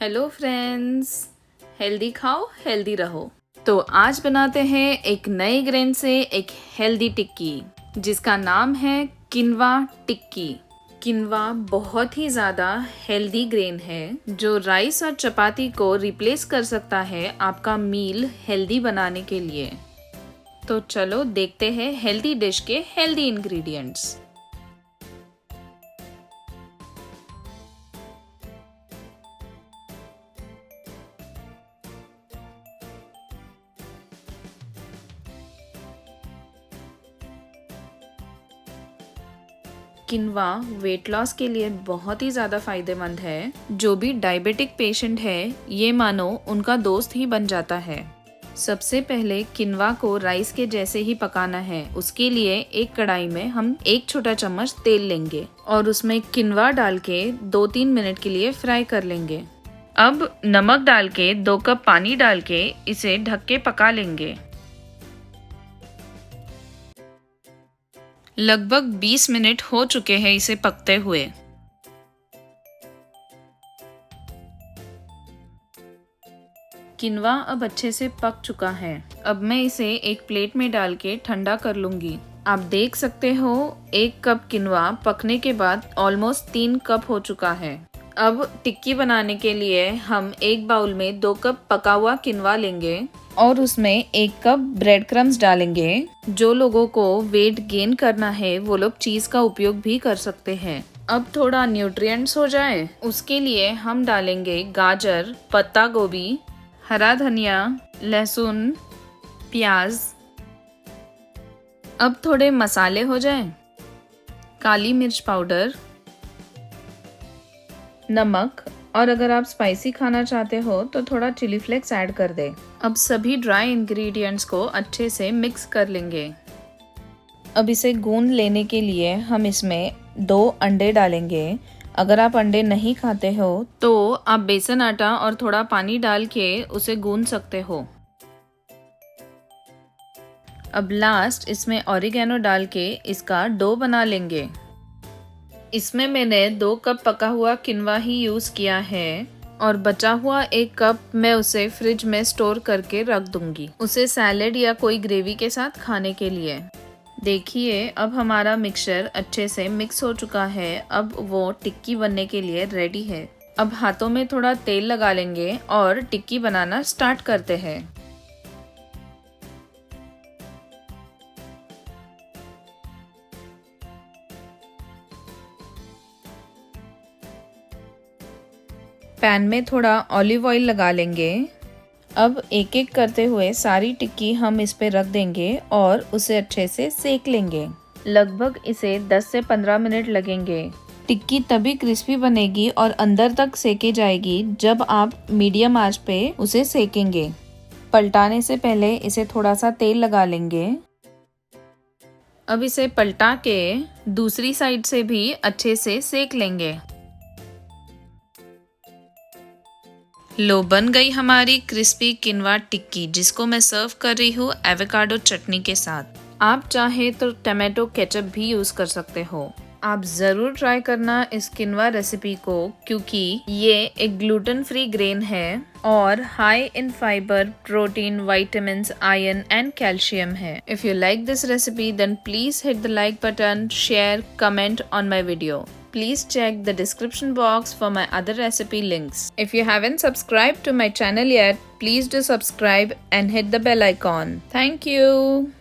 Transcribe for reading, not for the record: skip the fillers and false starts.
Hello friends, healthy खाओ healthy रहो। तो आज बनाते हैं एक नए ग्रेन से एक हेल्दी टिक्की जिसका नाम है किनवा टिक्की। किनवा बहुत ही ज़्यादा हेल्दी ग्रेन है जो राइस और चपाती को रिप्लेस कर सकता है आपका मील हेल्दी बनाने के लिए। तो चलो देखते हैं हेल्दी डिश के हेल्दी इंग्रेडिएंट्स। किनवा वेट लॉस के लिए बहुत ही ज़्यादा फायदेमंद है। जो भी डायबिटिक पेशेंट है ये मानो उनका दोस्त ही बन जाता है। सबसे पहले किनवा को राइस के जैसे ही पकाना है। उसके लिए एक कढ़ाई में हम 1 छोटा चम्मच तेल लेंगे और उसमें किनवा डाल के 2-3 मिनट के लिए फ्राई कर लेंगे। अब नमक डाल के 2 कप पानी डाल के इसे ढक के पका लेंगे। लगभग 20 मिनट हो चुके हैं इसे पकते हुए। किनवा अब अच्छे से पक चुका है। अब मैं इसे एक प्लेट में डाल के ठंडा कर लूंगी। आप देख सकते हो 1 कप किनवा पकने के बाद ऑलमोस्ट 3 कप हो चुका है। अब टिक्की बनाने के लिए हम एक बाउल में 2 कप पका हुआ किनवा लेंगे और उसमें 1 कप ब्रेड क्रम्स डालेंगे। जो लोगों को वेट गेन करना है वो लोग चीज का उपयोग भी कर सकते हैं। अब थोड़ा न्यूट्रिएंट्स हो जाए उसके लिए हम डालेंगे गाजर, पत्ता गोभी, हरा धनिया, लहसुन, प्याज। अब थोड़े मसाले हो जाए, काली मिर्च पाउडर, नमक और अगर आप स्पाइसी खाना चाहते हो तो थोड़ा चिली फ्लेक्स ऐड कर दे। अब सभी ड्राई इंग्रेडिएंट्स को अच्छे से मिक्स कर लेंगे। अब इसे गूंद लेने के लिए हम इसमें 2 अंडे डालेंगे। अगर आप अंडे नहीं खाते हो तो आप बेसन आटा और थोड़ा पानी डाल के उसे गूंद सकते हो। अब लास्ट इसमें ऑरिगेनो डाल के इसका डो बना लेंगे। इसमें मैंने 2 कप पका हुआ किनवा ही यूज किया है और बचा हुआ 1 कप मैं उसे फ्रिज में स्टोर करके रख दूंगी, उसे सैलेड या कोई ग्रेवी के साथ खाने के लिए। देखिए अब हमारा मिक्सचर अच्छे से मिक्स हो चुका है। अब वो टिक्की बनने के लिए रेडी है। अब हाथों में थोड़ा तेल लगा लेंगे और टिक्की बनाना स्टार्ट करते हैं। पैन में थोड़ा ऑलिव ऑयल लगा लेंगे। अब एक एक करते हुए सारी टिक्की हम इस पे रख देंगे और उसे अच्छे से सेक लेंगे। लगभग इसे 10 से 15 मिनट लगेंगे। टिक्की तभी क्रिस्पी बनेगी और अंदर तक सेके जाएगी जब आप मीडियम आंच पे उसे सेकेंगे। पलटाने से पहले इसे थोड़ा सा तेल लगा लेंगे। अब इसे पलटा के दूसरी साइड से भी अच्छे से सेक लेंगे। लो बन गई हमारी क्रिस्पी किनवा टिक्की जिसको मैं सर्व कर रही हूँ एवोकाडो चटनी के साथ। आप चाहे तो टमाटो केचप भी यूज कर सकते हो। आप जरूर ट्राई करना इस किनवा रेसिपी को क्योंकि ये एक ग्लूटेन फ्री ग्रेन है और high in fibre, protein, vitamins, iron and calcium है। If you like this recipe then please hit the like button, share, comment on my video. Please check the description box for my other recipe links. If you haven't subscribed to my channel yet, please do subscribe and hit the bell icon. Thank you.